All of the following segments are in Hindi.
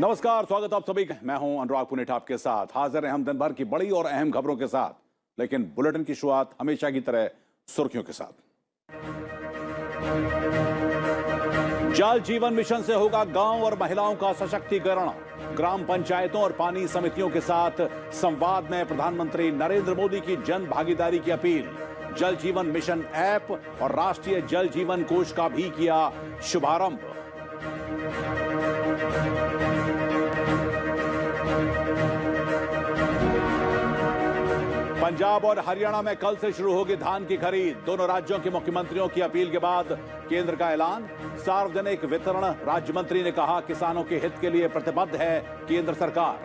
नमस्कार, स्वागत आप सभी का। मैं हूं अनुराग पुनेठ आपके साथ। हाजिर हैं हम दिन भर की बड़ी और अहम खबरों के साथ, लेकिन बुलेटिन की शुरुआत हमेशा की तरह सुर्खियों के साथ। जल जीवन मिशन से होगा गांव और महिलाओं का सशक्तिकरण। ग्राम पंचायतों और पानी समितियों के साथ संवाद में प्रधानमंत्री नरेंद्र मोदी की जन भागीदारी की अपील। जल जीवन मिशन ऐप और राष्ट्रीय जल जीवन कोष का भी किया शुभारंभ। पंजाब और हरियाणा में कल से शुरू होगी धान की खरीद। दोनों राज्यों के मुख्यमंत्रियों की अपील के बाद केंद्र का ऐलान। सार्वजनिक वितरण राज्य मंत्री ने कहा, किसानों के हित के लिए प्रतिबद्ध है केंद्र सरकार।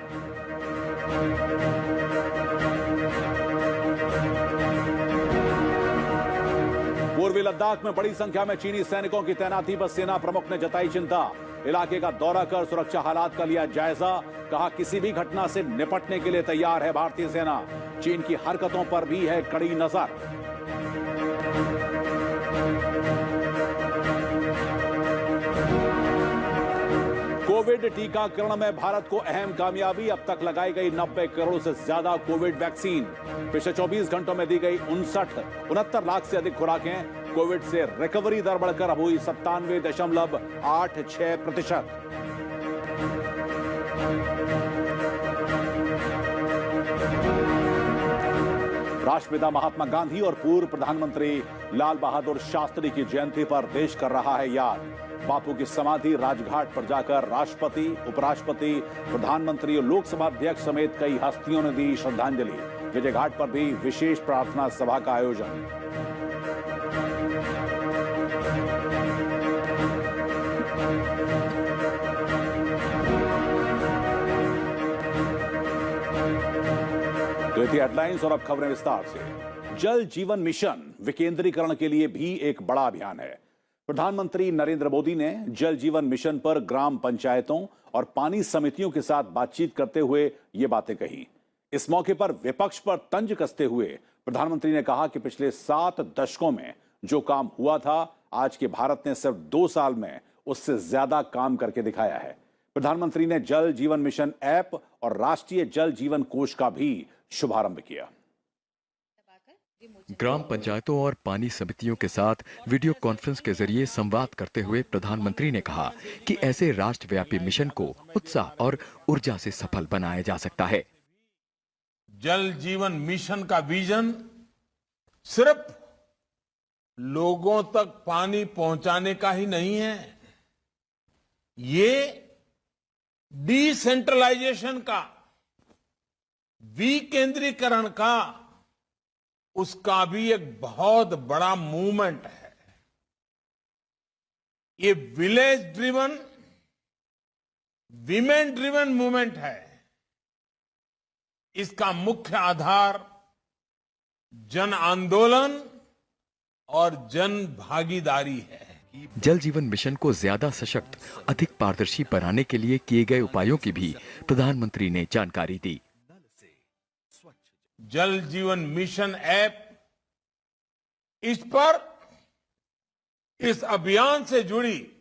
पूर्वी लद्दाख में बड़ी संख्या में चीनी सैनिकों की तैनाती पर सेना प्रमुख ने जताई चिंता। इलाके का दौरा कर सुरक्षा हालात का लिया जायजा। कहा, किसी भी घटना से निपटने के लिए तैयार है भारतीय सेना। चीन की हरकतों पर भी है कड़ी नजर। कोविड टीकाकरण में भारत को अहम कामयाबी। अब तक लगाई गई 90 करोड़ से ज्यादा कोविड वैक्सीन। पिछले 24 घंटों में दी गई 69 लाख से अधिक खुराकें। कोविड से रिकवरी दर बढ़कर अब हुई 97.86%। राष्ट्रपिता महात्मा गांधी और पूर्व प्रधानमंत्री लाल बहादुर शास्त्री की जयंती पर देश कर रहा है याद। बापू की समाधि राजघाट पर जाकर राष्ट्रपति, उपराष्ट्रपति, प्रधानमंत्री और लोकसभा अध्यक्ष समेत कई हस्तियों ने दी श्रद्धांजलि। विजय घाट पर भी विशेष प्रार्थना सभा का आयोजन। तो ये थी हेडलाइंस और अब खबरें विस्तार से। जल जीवन मिशन विकेंद्रीकरण के लिए भी एक बड़ा अभियान है। प्रधानमंत्री नरेंद्र मोदी ने जल जीवन मिशन पर ग्राम पंचायतों और पानी समितियों के साथ बातचीत करते हुए ये बातें कही। इस मौके पर विपक्ष पर तंज कसते हुए प्रधानमंत्री ने कहा कि पिछले 7 दशकों में जो काम हुआ था, आज के भारत ने सिर्फ 2 साल में उससे ज्यादा काम करके दिखाया है। प्रधानमंत्री ने जल जीवन मिशन ऐप और राष्ट्रीय जल जीवन कोष का भी शुभारंभ किया। ग्राम पंचायतों और पानी समितियों के साथ वीडियो कॉन्फ्रेंस के जरिए संवाद करते हुए प्रधानमंत्री ने कहा कि ऐसे राष्ट्रव्यापी मिशन को उत्साह और ऊर्जा से सफल बनाया जा सकता है। जल जीवन मिशन का विजन सिर्फ लोगों तक पानी पहुंचाने का ही नहीं है, ये डिसेंट्रलाइजेशन का, विकेंद्रीकरण का, उसका भी एक बहुत बड़ा मूवमेंट है। ये village driven, women driven movement है। इसका मुख्य आधार जन आंदोलन और जन भागीदारी है। जल जीवन मिशन को ज्यादा सशक्त, अधिक पारदर्शी बनाने के लिए किए गए उपायों की भी प्रधानमंत्री ने जानकारी दी। जल जीवन मिशन ऐप, इस पर इस अभियान से जुड़ी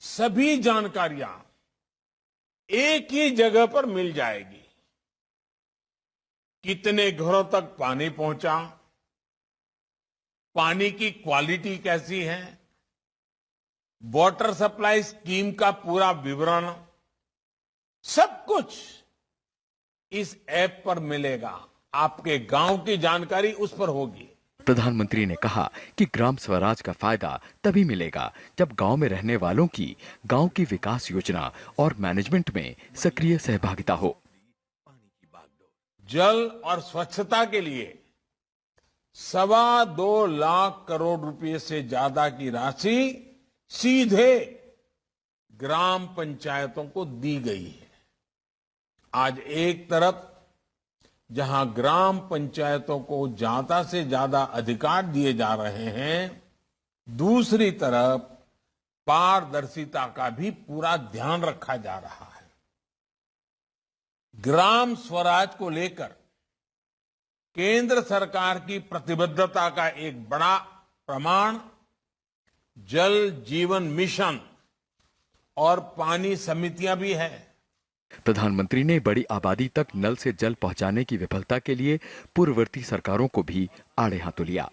सभी जानकारियां एक ही जगह पर मिल जाएगी। कितने घरों तक पानी पहुंचा, पानी की क्वालिटी कैसी है, वाटर सप्लाई स्कीम का पूरा विवरण, सब कुछ इस ऐप पर मिलेगा। आपके गांव की जानकारी उस पर होगी। प्रधानमंत्री ने कहा कि ग्राम स्वराज का फायदा तभी मिलेगा जब गांव में रहने वालों की गांव की विकास योजना और मैनेजमेंट में सक्रिय सहभागिता हो। जल और स्वच्छता के लिए 2.25 लाख करोड़ रुपए से ज्यादा की राशि सीधे ग्राम पंचायतों को दी गई है। आज एक तरफ जहां ग्राम पंचायतों को ज्यादा से ज्यादा अधिकार दिए जा रहे हैं, दूसरी तरफ पारदर्शिता का भी पूरा ध्यान रखा जा रहा है। ग्राम स्वराज को लेकर केंद्र सरकार की प्रतिबद्धता का एक बड़ा प्रमाण जल जीवन मिशन और पानी समितियां भी हैं। प्रधानमंत्री ने बड़ी आबादी तक नल से जल पहुंचाने की विफलता के लिए पूर्ववर्ती सरकारों को भी आड़े हाथों लिया।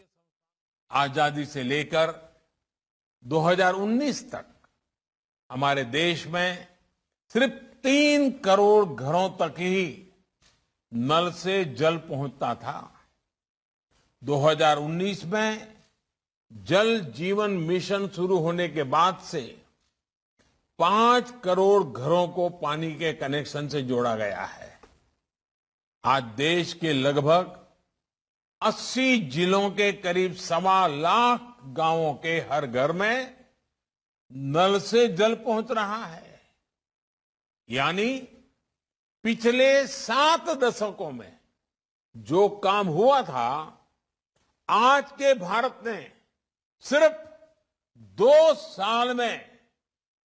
आजादी से लेकर 2019 तक हमारे देश में सिर्फ 3 करोड़ घरों तक ही नल से जल पहुंचता था। 2019 में जल जीवन मिशन शुरू होने के बाद से 5 करोड़ घरों को पानी के कनेक्शन से जोड़ा गया है। आज देश के लगभग 80 जिलों के करीब 1.25 लाख गांवों के हर घर में नल से जल पहुंच रहा है। यानी पिछले 7 दशकों में जो काम हुआ था, आज के भारत ने सिर्फ 2 साल में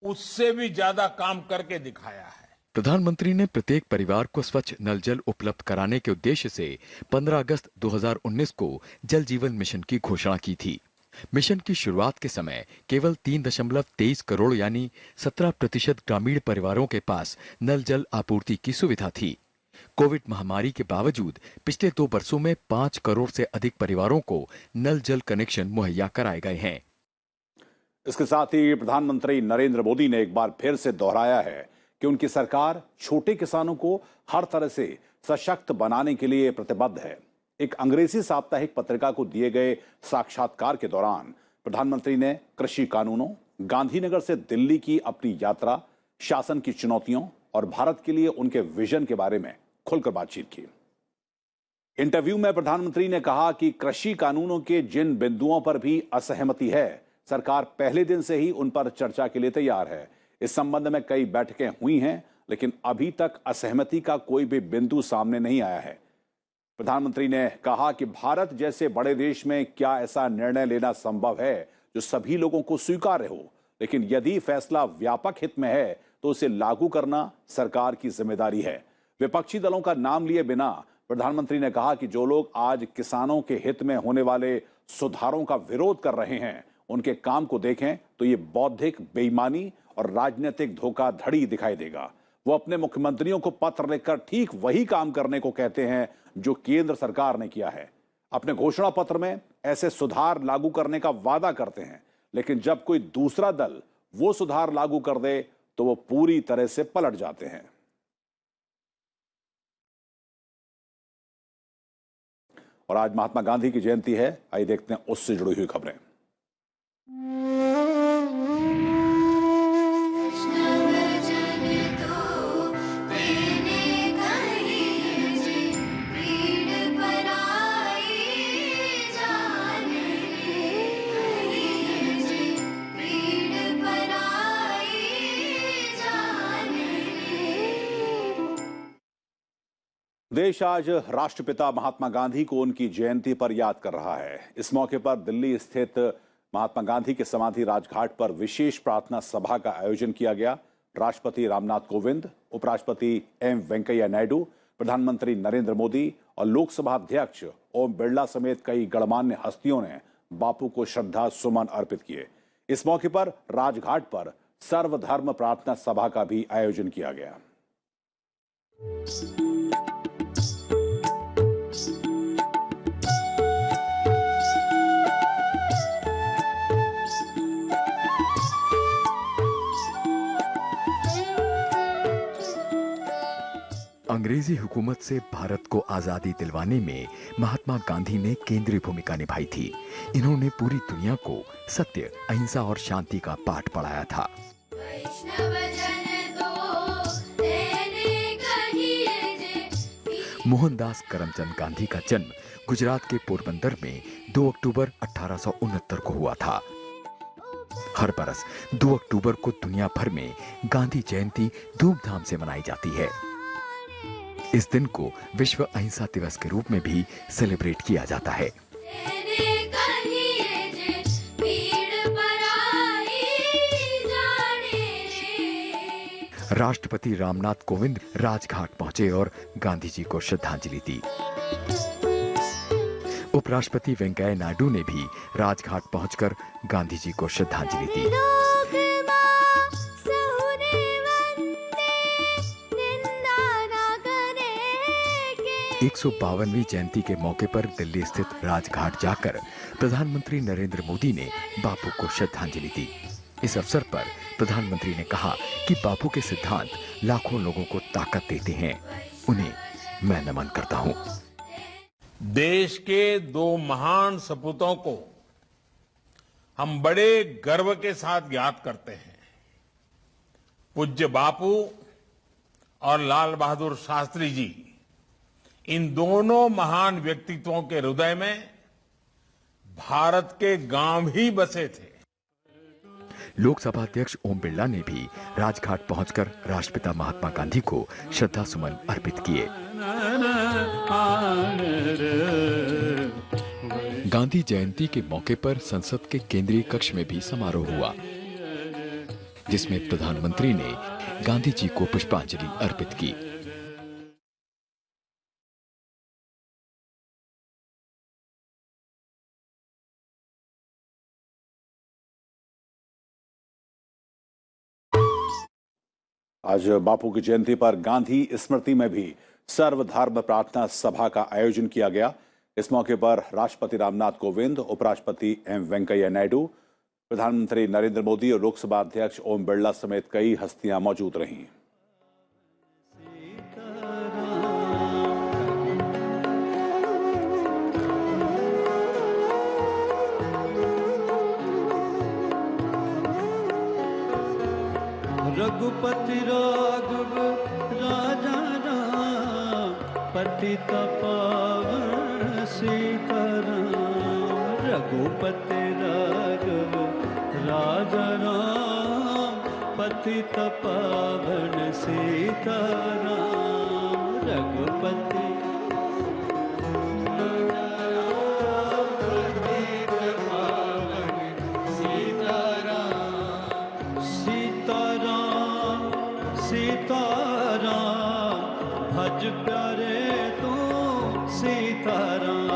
उससे भी ज्यादा काम करके दिखाया है। प्रधानमंत्री ने प्रत्येक परिवार को स्वच्छ नल जल उपलब्ध कराने के उद्देश्य से 15 अगस्त 2019 को जल जीवन मिशन की घोषणा की थी। मिशन की शुरुआत के समय केवल 3.23 करोड़ यानी 17% ग्रामीण परिवारों के पास नल जल आपूर्ति की सुविधा थी। कोविड महामारी के बावजूद पिछले 2 वर्षों में 5 करोड़ से अधिक परिवारों को नल जल कनेक्शन मुहैया कराए गए हैं। इसके साथ ही प्रधानमंत्री नरेंद्र मोदी ने एक बार फिर से दोहराया है कि उनकी सरकार छोटे किसानों को हर तरह से सशक्त बनाने के लिए प्रतिबद्ध है। एक अंग्रेजी साप्ताहिक पत्रिका को दिए गए साक्षात्कार के दौरान प्रधानमंत्री ने कृषि कानूनों, गांधीनगर से दिल्ली की अपनी यात्रा, शासन की चुनौतियों और भारत के लिए उनके विजन के बारे में खुलकर बातचीत की। इंटरव्यू में प्रधानमंत्री ने कहा कि कृषि कानूनों के जिन बिंदुओं पर भी असहमति है, सरकार पहले दिन से ही उन पर चर्चा के लिए तैयार है। इस संबंध में कई बैठकें हुई हैं, लेकिन अभी तक असहमति का कोई भी बिंदु सामने नहीं आया है। प्रधानमंत्री ने कहा कि भारत जैसे बड़े देश में क्या ऐसा निर्णय लेना संभव है जो सभी लोगों को स्वीकार्य हो, लेकिन यदि फैसला व्यापक हित में है तो उसे लागू करना सरकार की जिम्मेदारी है। विपक्षी दलों का नाम लिए बिना प्रधानमंत्री ने कहा कि जो लोग आज किसानों के हित में होने वाले सुधारों का विरोध कर रहे हैं, उनके काम को देखें तो ये बौद्धिक बेईमानी और राजनीतिक धोखाधड़ी दिखाई देगा। वो अपने मुख्यमंत्रियों को पत्र लिखकर ठीक वही काम करने को कहते हैं जो केंद्र सरकार ने किया है। अपने घोषणा पत्र में ऐसे सुधार लागू करने का वादा करते हैं, लेकिन जब कोई दूसरा दल वो सुधार लागू कर दे तो वो पूरी तरह से पलट जाते हैं। और आज महात्मा गांधी की जयंती है, आइए देखते हैं उससे जुड़ी हुई खबरें। देश आज राष्ट्रपिता महात्मा गांधी को उनकी जयंती पर याद कर रहा है। इस मौके पर दिल्ली स्थित महात्मा गांधी के समाधि राजघाट पर विशेष प्रार्थना सभा का आयोजन किया गया। राष्ट्रपति रामनाथ कोविंद, उपराष्ट्रपति एम वेंकैया नायडू, प्रधानमंत्री नरेंद्र मोदी और लोकसभा अध्यक्ष ओम बिरला समेत कई गणमान्य हस्तियों ने बापू को श्रद्धा सुमन अर्पित किए। इस मौके पर राजघाट पर सर्वधर्म प्रार्थना सभा का भी आयोजन किया गया। अंग्रेजी हुकूमत से भारत को आजादी दिलवाने में महात्मा गांधी ने केंद्रीय भूमिका निभाई थी। इन्होंने पूरी दुनिया को सत्य, अहिंसा और शांति का पाठ पढ़ाया था। मोहनदास करमचंद गांधी का जन्म गुजरात के पोरबंदर में 2 अक्टूबर 1869 को हुआ था। हर बरस 2 अक्टूबर को दुनिया भर में गांधी जयंती धूमधाम से मनाई जाती है। इस दिन को विश्व अहिंसा दिवस के रूप में भी सेलिब्रेट किया जाता है। राष्ट्रपति रामनाथ कोविंद राजघाट पहुंचे और गांधी जी को श्रद्धांजलि दी। उपराष्ट्रपति वेंकैया नायडू ने भी राजघाट पहुंचकर गांधी जी को श्रद्धांजलि दी। 152वीं जयंती के मौके पर दिल्ली स्थित राजघाट जाकर प्रधानमंत्री नरेंद्र मोदी ने बापू को श्रद्धांजलि दी। इस अवसर पर प्रधानमंत्री ने कहा कि बापू के सिद्धांत लाखों लोगों को ताकत देते हैं। उन्हें मैं नमन करता हूं। देश के दो महान सपूतों को हम बड़े गर्व के साथ याद करते हैं। पूज्य बापू और लाल बहादुर शास्त्री जी, इन दोनों महान व्यक्तित्वों के हृदय में भारत के गांव ही बसे थे। लोकसभा अध्यक्ष ओम बिरला ने भी राजघाट पहुंचकर राष्ट्रपिता महात्मा गांधी को श्रद्धा सुमन अर्पित किए। गांधी जयंती के मौके पर संसद के केंद्रीय कक्ष में भी समारोह हुआ, जिसमें प्रधानमंत्री ने गांधी जी को पुष्पांजलि अर्पित की। आज बापू की जयंती पर गांधी स्मृति में भी सर्वधर्म प्रार्थना सभा का आयोजन किया गया। इस मौके पर राष्ट्रपति रामनाथ कोविंद, उपराष्ट्रपति एम वेंकैया नायडू, प्रधानमंत्री नरेंद्र मोदी और लोकसभा अध्यक्ष ओम बिरला समेत कई हस्तियां मौजूद रहीं। रघुपति राघव राजा राम, पतित पावन सीताराम। रघुपति राघव राजा राम, पतित पावन सीताराम। रघुपति सीताराम, भज प्यारे तू सीताराम।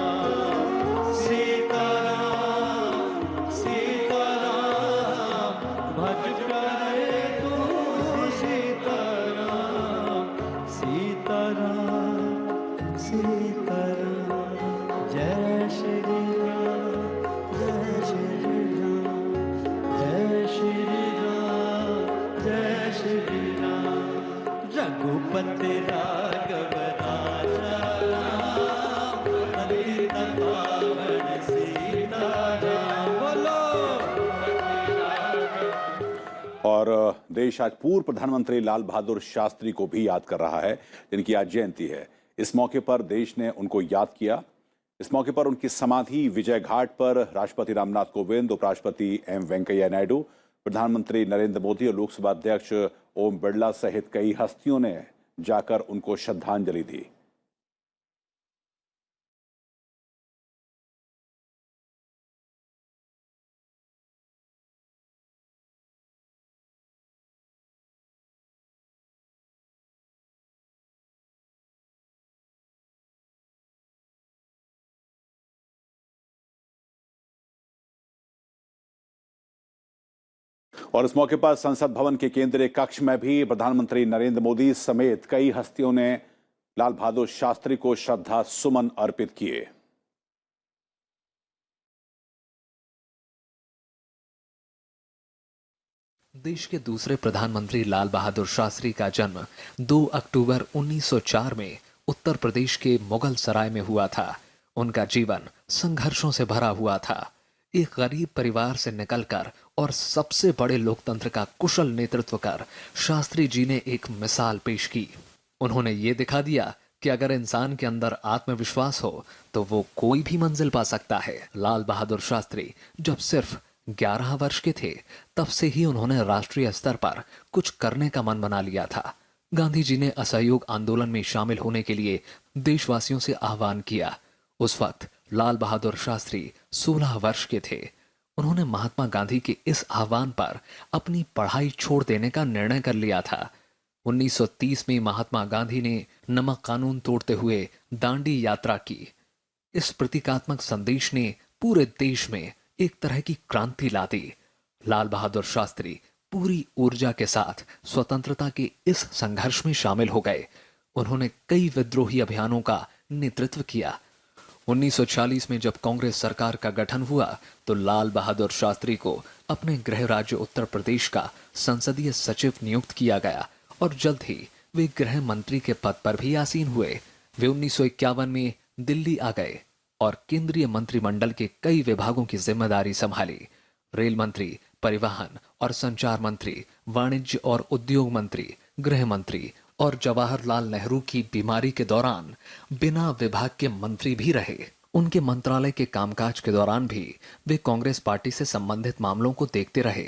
सीताराम सीताराम, भज प्यारे तू सीताराम। सीताराम सीताराम, जय श्री राम, जय श्री राम, जय श्री राम, जय श्री राम। रघुपति राघव राजा राम, पतित पावन सीताराम। बोलो। और देश आज पूर्व प्रधानमंत्री लाल बहादुर शास्त्री को भी याद कर रहा है, जिनकी आज जयंती है। इस मौके पर देश ने उनको याद किया। इस मौके पर उनकी समाधि विजय घाट पर राष्ट्रपति रामनाथ कोविंद, उपराष्ट्रपति एम वेंकैया नायडू, प्रधानमंत्री नरेंद्र मोदी और लोकसभा अध्यक्ष ओम बिरला सहित कई हस्तियों ने जाकर उनको श्रद्धांजलि दी। और इस मौके पर संसद भवन के केंद्रीय कक्ष में भी प्रधानमंत्री नरेंद्र मोदी समेत कई हस्तियों ने लाल बहादुर शास्त्री को श्रद्धा सुमन अर्पित किए। देश के दूसरे प्रधानमंत्री लाल बहादुर शास्त्री का जन्म 2 अक्टूबर 1904 में उत्तर प्रदेश के मुगल सराय में हुआ था। उनका जीवन संघर्षों से भरा हुआ था। एक गरीब परिवार से निकलकर और सबसे बड़े लोकतंत्र का कुशल नेतृत्व कर शास्त्री जी ने एक मिसाल पेश की। उन्होंने ये दिखा दिया कि अगर इंसान के अंदर आत्मविश्वास हो तो वो कोई भी मंजिल पा सकता है। लाल बहादुर शास्त्री जब सिर्फ 11 वर्ष के थे, तब से ही उन्होंने राष्ट्रीय स्तर पर कुछ करने का मन बना लिया था। गांधी जी ने असहयोग आंदोलन में शामिल होने के लिए देशवासियों से आह्वान किया। उस वक्त लाल बहादुर शास्त्री 16 वर्ष के थे। उन्होंने महात्मा गांधी के इस आह्वान पर अपनी पढ़ाई छोड़ देने का निर्णय कर लिया था। 1930 में महात्मा गांधी ने नमक कानून तोड़ते हुए दांडी यात्रा की। इस प्रतीकात्मक संदेश ने पूरे देश में एक तरह की क्रांति ला दी। लाल बहादुर शास्त्री पूरी ऊर्जा के साथ स्वतंत्रता के इस संघर्ष में शामिल हो गए। उन्होंने कई विद्रोही अभियानों का नेतृत्व किया। 1940 में जब कांग्रेस सरकार का गठन हुआ तो लाल बहादुर शास्त्री को अपने गृह राज्य उत्तर प्रदेश का संसदीय सचिव नियुक्त किया गया और जल्द ही वे गृह मंत्री के पद पर भी आसीन हुए। वे 1951 में दिल्ली आ गए और केंद्रीय मंत्रिमंडल के कई विभागों की जिम्मेदारी संभाली। रेल मंत्री, परिवहन और संचार मंत्री, वाणिज्य और उद्योग मंत्री, गृह मंत्री और जवाहरलाल नेहरू की बीमारी के दौरान बिना विभाग के मंत्री भी रहे। उनके मंत्रालय के कामकाज के दौरान भी वे कांग्रेस पार्टी से संबंधित मामलों को देखते रहे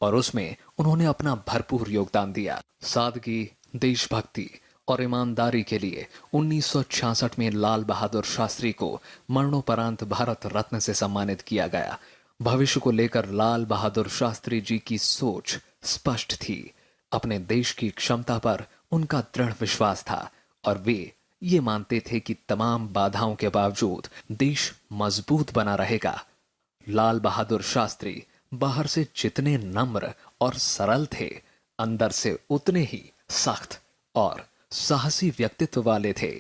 और उसमें उन्होंने अपना भरपूर योगदान दिया। सादगी, देशभक्ति और ईमानदारी के लिए 1966 में लाल बहादुर शास्त्री को मरणोपरांत भारत रत्न से सम्मानित किया गया। भविष्य को लेकर लाल बहादुर शास्त्री जी की सोच स्पष्ट थी। अपने देश की क्षमता पर उनका दृढ़ विश्वास था और वे ये मानते थे कि तमाम बाधाओं के बावजूद देश मजबूत बना रहेगा। लाल बहादुर शास्त्री बाहर से जितने नम्र और सरल थे, अंदर से उतने ही सख्त और साहसी व्यक्तित्व वाले थे।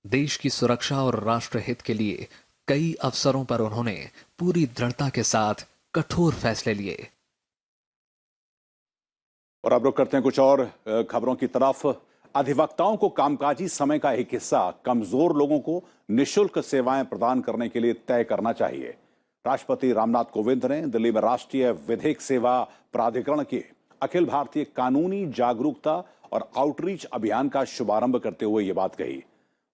देश की सुरक्षा और राष्ट्र हित के लिए कई अवसरों पर उन्होंने पूरी दृढ़ता के साथ कठोर फैसले लिए। और अब रुक करते हैं कुछ और खबरों की तरफ। अधिवक्ताओं को कामकाजी समय का एक हिस्सा कमजोर लोगों को निःशुल्क सेवाएं प्रदान करने के लिए तय करना चाहिए। राष्ट्रपति रामनाथ कोविंद ने दिल्ली में राष्ट्रीय विधिक सेवा प्राधिकरण के अखिल भारतीय कानूनी जागरूकता और आउटरीच अभियान का शुभारंभ करते हुए ये बात कही।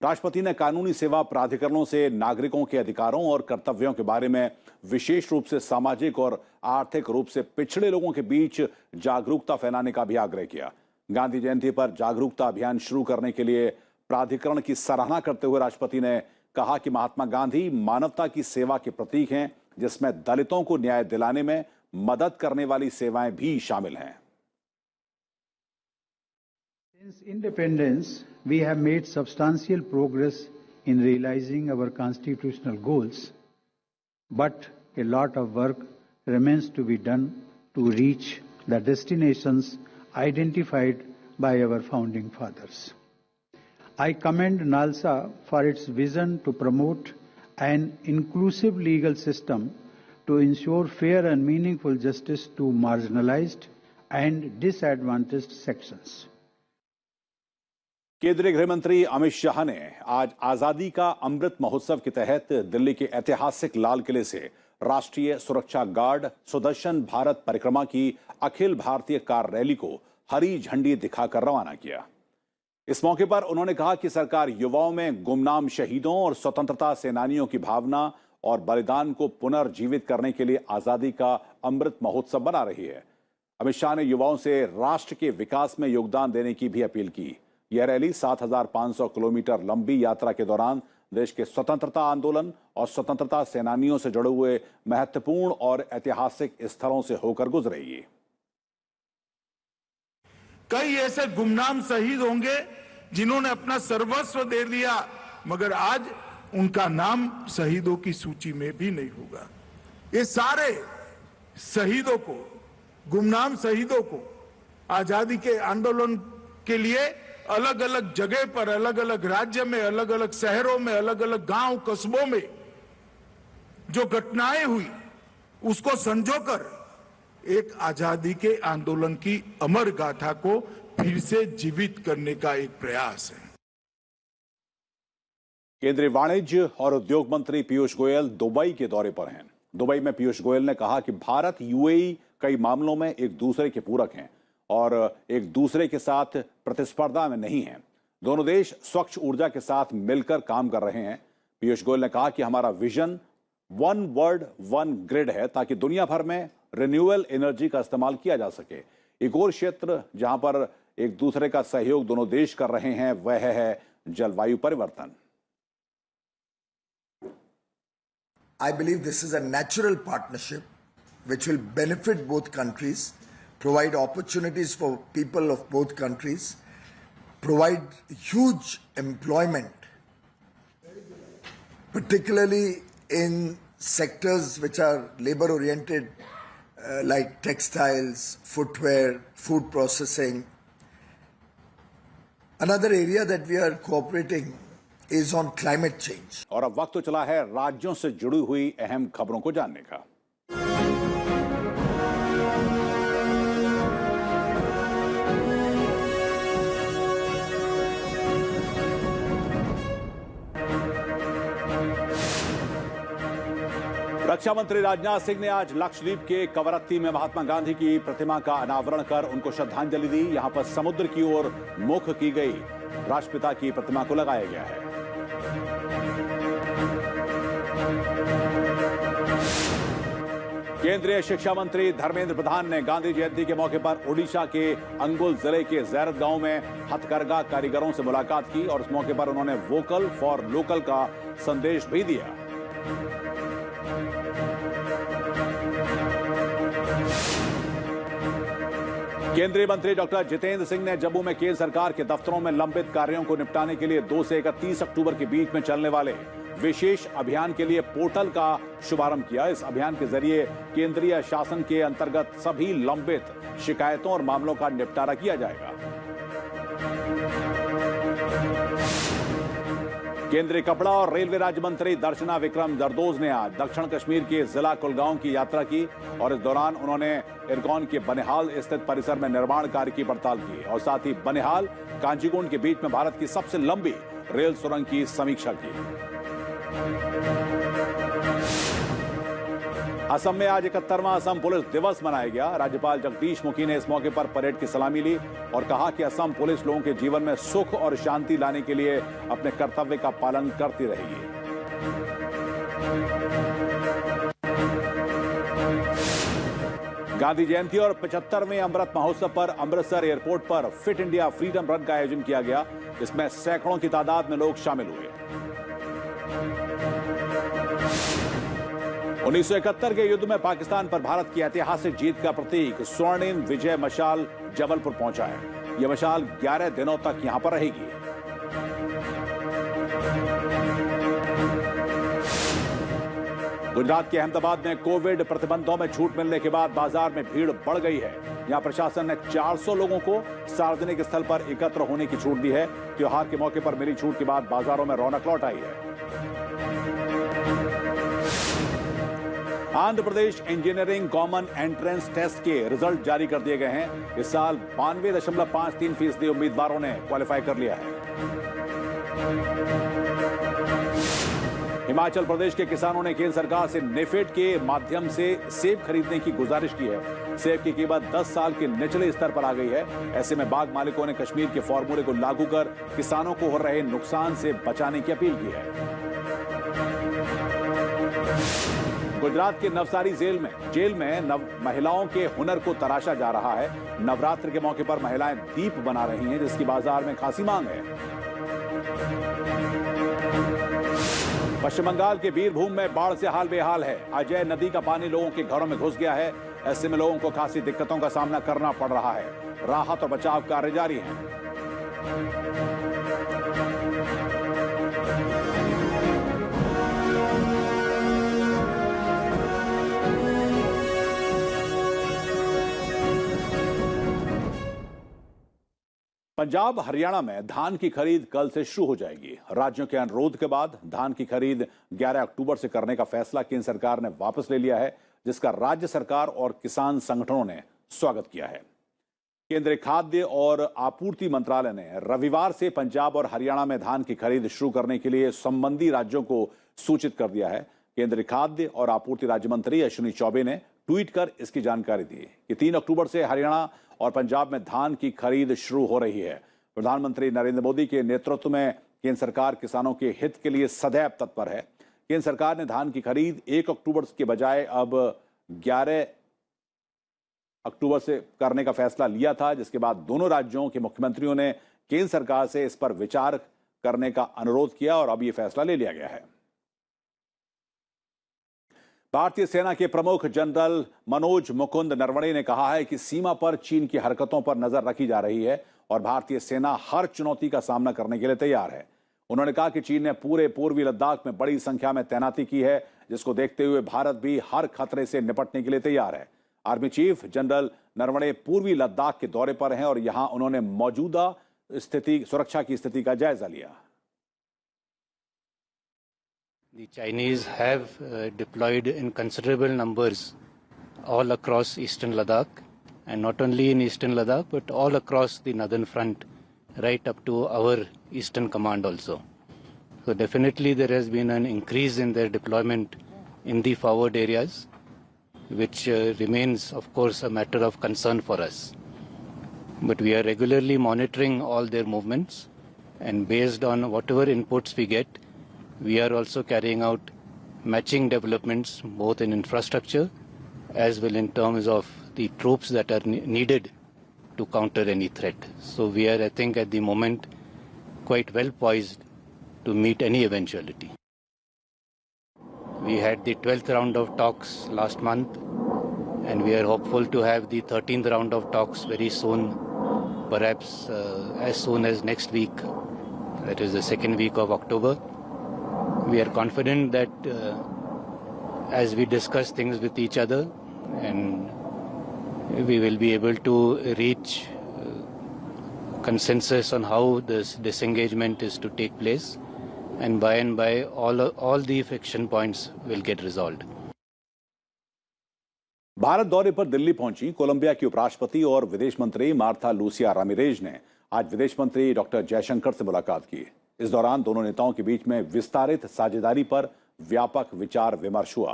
राष्ट्रपति ने कानूनी सेवा प्राधिकरणों से नागरिकों के अधिकारों और कर्तव्यों के बारे में विशेष रूप से सामाजिक और आर्थिक रूप से पिछड़े लोगों के बीच जागरूकता फैलाने का भी आग्रह किया। गांधी जयंती पर जागरूकता अभियान शुरू करने के लिए प्राधिकरण की सराहना करते हुए राष्ट्रपति ने कहा कि महात्मा गांधी मानवता की सेवा के प्रतीक हैं, जिसमें दलितों को न्याय दिलाने में मदद करने वाली सेवाएं भी शामिल हैं। Since independence, we have made substantial progress in realizing our constitutional goals, but a lot of work remains to be done to reach the destinations identified by our founding fathers. I commend NALSA for its vision to promote an inclusive legal system to ensure fair and meaningful justice to marginalized and disadvantaged sections. केंद्रीय गृह मंत्री अमित शाह ने आज आजादी का अमृत महोत्सव के तहत दिल्ली के ऐतिहासिक लाल किले से राष्ट्रीय सुरक्षा गार्ड सुदर्शन भारत परिक्रमा की अखिल भारतीय कार रैली को हरी झंडी दिखाकर रवाना किया। इस मौके पर उन्होंने कहा कि सरकार युवाओं में गुमनाम शहीदों और स्वतंत्रता सेनानियों की भावना और बलिदान को पुनर्जीवित करने के लिए आजादी का अमृत महोत्सव बना रही है। अमित शाह ने युवाओं से राष्ट्र के विकास में योगदान देने की भी अपील की। यह रैली 7,500 किलोमीटर लंबी यात्रा के दौरान देश के स्वतंत्रता आंदोलन और स्वतंत्रता सेनानियों से जुड़े हुए महत्वपूर्ण और ऐतिहासिक स्थलों से होकर गुजरेगी। कई ऐसे गुमनाम शहीद होंगे जिन्होंने अपना सर्वस्व दे दिया, मगर आज उनका नाम शहीदों की सूची में भी नहीं होगा। ये सारे शहीदों को, गुमनाम शहीदों को आजादी के आंदोलन के लिए अलग अलग जगह पर, अलग अलग राज्य में, अलग अलग शहरों में, अलग अलग गांव कस्बों में जो घटनाएं हुई उसको संजोकर एक आजादी के आंदोलन की अमर गाथा को फिर से जीवित करने का एक प्रयास है। केंद्रीय वाणिज्य और उद्योग मंत्री पीयूष गोयल दुबई के दौरे पर हैं। दुबई में पीयूष गोयल ने कहा कि भारत यूएई कई मामलों में एक दूसरे के पूरक हैं और एक दूसरे के साथ प्रतिस्पर्धा में नहीं हैं। दोनों देश स्वच्छ ऊर्जा के साथ मिलकर काम कर रहे हैं। पीयूष गोयल ने कहा कि हमारा vision one world one grid है ताकि दुनिया भर में रिन्यूएबल एनर्जी का इस्तेमाल किया जा सके। एक और क्षेत्र जहां पर एक दूसरे का सहयोग दोनों देश कर रहे हैं वह है जलवायु परिवर्तन। I believe this is a natural partnership which will benefit both countries, provide opportunities for people of both countries, provide huge employment, particularly in sectors which are labor oriented like textiles, footwear, food processing. Another area that we are cooperating is on climate change. और अब वक्त तो चला है राज्यों से जुड़ी हुई अहम खबरों को जानने का। रक्षा मंत्री राजनाथ सिंह ने आज लक्षद्वीप के कवरत्ती में महात्मा गांधी की प्रतिमा का अनावरण कर उनको श्रद्धांजलि दी। यहां पर समुद्र की ओर मुख की गई राष्ट्रपिता की प्रतिमा को लगाया गया है। केंद्रीय शिक्षा मंत्री धर्मेंद्र प्रधान ने गांधी जयंती के मौके पर ओडिशा के अंगुल जिले के जैरत गांव में हथकरघा कारीगरों से मुलाकात की और इस मौके पर उन्होंने वोकल फॉर लोकल का संदेश भी दिया। केंद्रीय मंत्री डॉक्टर जितेंद्र सिंह ने जम्मू में केंद्र सरकार के दफ्तरों में लंबित कार्यों को निपटाने के लिए 2 से 31 अक्टूबर के बीच में चलने वाले विशेष अभियान के लिए पोर्टल का शुभारंभ किया। इस अभियान के जरिए केंद्रीय शासन के अंतर्गत सभी लंबित शिकायतों और मामलों का निपटारा किया जाएगा। केंद्रीय कपड़ा और रेलवे राज्य मंत्री दर्शना विक्रम जरदोज ने आज दक्षिण कश्मीर के जिला कुलगांव की यात्रा की और इस दौरान उन्होंने इरकॉन के बनिहाल स्थित परिसर में निर्माण कार्य की पड़ताल की और साथ ही बनिहाल कांचीगुंड के बीच में भारत की सबसे लंबी रेल सुरंग की समीक्षा की। असम में आज 71वां असम पुलिस दिवस मनाया गया। राज्यपाल जगदीश मुखी ने इस मौके पर परेड की सलामी ली और कहा कि असम पुलिस लोगों के जीवन में सुख और शांति लाने के लिए अपने कर्तव्य का पालन करती रहेगी। गांधी जयंती और 75वें अमृत महोत्सव पर अमृतसर एयरपोर्ट पर फिट इंडिया फ्रीडम रन का आयोजन किया गया। इसमें सैकड़ों की तादाद में लोग शामिल हुए। 1971 के युद्ध में पाकिस्तान पर भारत की ऐतिहासिक जीत का प्रतीक स्वर्णिम विजय मशाल जबलपुर पहुंचा है। यह मशाल 11 दिनों तक यहां पर रहेगी। गुजरात के अहमदाबाद में कोविड प्रतिबंधों में छूट मिलने के बाद बाजार में भीड़ बढ़ गई है। यहां प्रशासन ने 400 लोगों को सार्वजनिक स्थल पर एकत्र होने की छूट दी है। त्योहार के मौके पर मिली छूट के बाद बाजारों में रौनक लौट आई है। Andhra Pradesh engineering common entrance test के रिजल्ट जारी कर दिए गए हैं। इस साल 92.53% उम्मीदवारों ने क्वालिफाई कर लिया है। हिमाचल प्रदेश के किसानों ने केंद्र सरकार से नेफेड के माध्यम से सेब खरीदने की गुजारिश की है। सेब की कीमत 10 साल के निचले स्तर पर आ गई है। ऐसे में बाग मालिकों ने कश्मीर के फॉर्मूले को लागू कर किसानों को हो रहे नुकसान से बचाने की अपील की है। गुजरात के नवसारी जेल में महिलाओं के हुनर को तराशा जा रहा है। नवरात्र के मौके पर महिलाएं दीप बना रही हैं, जिसकी बाजार में खासी मांग है। पश्चिम बंगाल के बीरभूम में बाढ़ से हाल बेहाल है। अजय नदी का पानी लोगों के घरों में घुस गया है। ऐसे में लोगों को खासी दिक्कतों का सामना करना पड़ रहा है। राहत और बचाव कार्य जारी है। पंजाब हरियाणा में धान की खरीद कल से शुरू हो जाएगी। राज्यों के अनुरोध के बाद धान की खरीद 11 अक्टूबर से करने का फैसला केंद्र सरकार ने वापस ले लिया है, जिसका राज्य सरकार और किसान संगठनों ने स्वागत किया है। केंद्रीय खाद्य और आपूर्ति मंत्रालय ने रविवार से पंजाब और हरियाणा में धान की खरीद शुरू करने के लिए संबंधी राज्यों को सूचित कर दिया है। केंद्रीय खाद्य और आपूर्ति राज्य मंत्री अश्विनी चौबे ने ट्वीट कर इसकी जानकारी दी कि 3 अक्टूबर से हरियाणा और पंजाब में धान की खरीद शुरू हो रही है। प्रधानमंत्री नरेंद्र मोदी के नेतृत्व में केंद्र सरकार किसानों के हित के लिए सदैव तत्पर है। केंद्र सरकार ने धान की खरीद 1 अक्टूबर के बजाय अब 11 अक्टूबर से करने का फैसला लिया था, जिसके बाद दोनों राज्यों के मुख्यमंत्रियों ने केंद्र सरकार से इस पर विचार करने का अनुरोध किया और अब यह फैसला ले लिया गया है। भारतीय सेना के प्रमुख जनरल मनोज मुकुंद नरवणे ने कहा है कि सीमा पर चीन की हरकतों पर नजर रखी जा रही है और भारतीय सेना हर चुनौती का सामना करने के लिए तैयार है। उन्होंने कहा कि चीन ने पूरे पूर्वी लद्दाख में बड़ी संख्या में तैनाती की है, जिसको देखते हुए भारत भी हर खतरे से निपटने के लिए तैयार है। आर्मी चीफ जनरल नरवणे पूर्वी लद्दाख के दौरे पर हैं और यहां उन्होंने मौजूदा सुरक्षा की स्थिति का जायजा लिया। The Chinese have deployed in considerable numbers all across eastern Ladakh, and not only in eastern Ladakh but all across the northern front, right up to our eastern command also. So definitely there has been an increase in their deployment in the forward areas, which remains of course a matter of concern for us. But we are regularly monitoring all their movements, and based on whatever inputs we get, we are also carrying out matching developments both in infrastructure as well in terms of the troops that are needed to counter any threat. So we are, I think, at the moment quite well poised to meet any eventuality. We had the 12th round of talks last month, and we are hopeful to have the 13th round of talks very soon, perhaps as soon as next week, that is the second week of October. We are confident that as we discuss things with each other, and we will be able to reach consensus on how this disengagement is to take place, and by all the friction points will get resolved. Bharat दौरे पर दिल्ली पहुंची कोलंबिया की उपराष्ट्रपति और विदेश मंत्री मार्था लूसिया रामिरेज ने आज विदेश मंत्री डॉक्टर जयशंकर से मुलाकात की। इस दौरान दोनों नेताओं के बीच में विस्तारित साझेदारी पर व्यापक विचार विमर्श हुआ।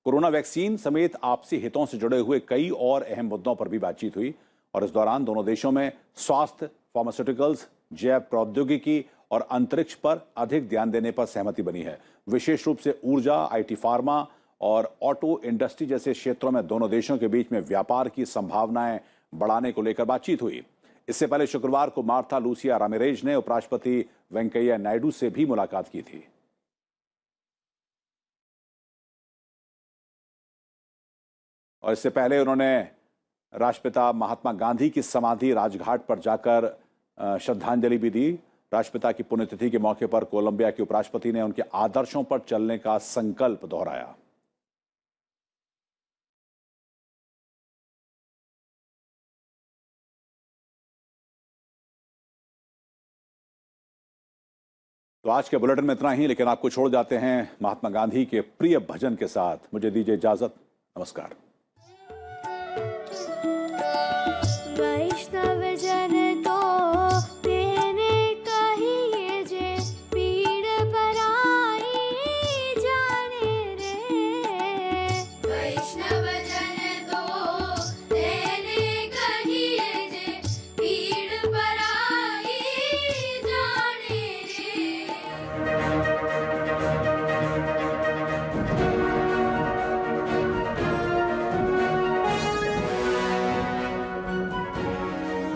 कोरोना वैक्सीन समेत आपसी हितों से जुड़े हुए कई और अहम मुद्दों पर भी बातचीत हुई, और इस दौरान दोनों देशों में स्वास्थ्य, फार्मास्यूटिकल्स, जैव प्रौद्योगिकी और अंतरिक्ष पर अधिक ध्यान देने पर सहमति बनी है। विशेष रूप से ऊर्जा, आईटी, फार्मा और ऑटो इंडस्ट्री जैसे क्षेत्रों में दोनों देशों के बीच में व्यापार की संभावनाएं बढ़ाने को लेकर बातचीत हुई। इससे पहले शुक्रवार को मार्था लूसिया रामिरेज ने उपराष्ट्रपति वेंकैया नायडू से भी मुलाकात की थी। और इससे पहले उन्होंने राष्ट्रपिता महात्मा गांधी की समाधि राजघाट पर जाकर श्रद्धांजलि भी दी। राष्ट्रपिता की पुण्यतिथि के मौके पर कोलंबिया के उपराष्ट्रपति ने उनके आदर्शों पर चलने का संकल्प दोहराया। तो आज के बुलेटिन में इतना ही, लेकिन आपको छोड़ जाते हैं महात्मा गांधी के प्रिय भजन के साथ। मुझे दीजिए इजाजत। नमस्कार।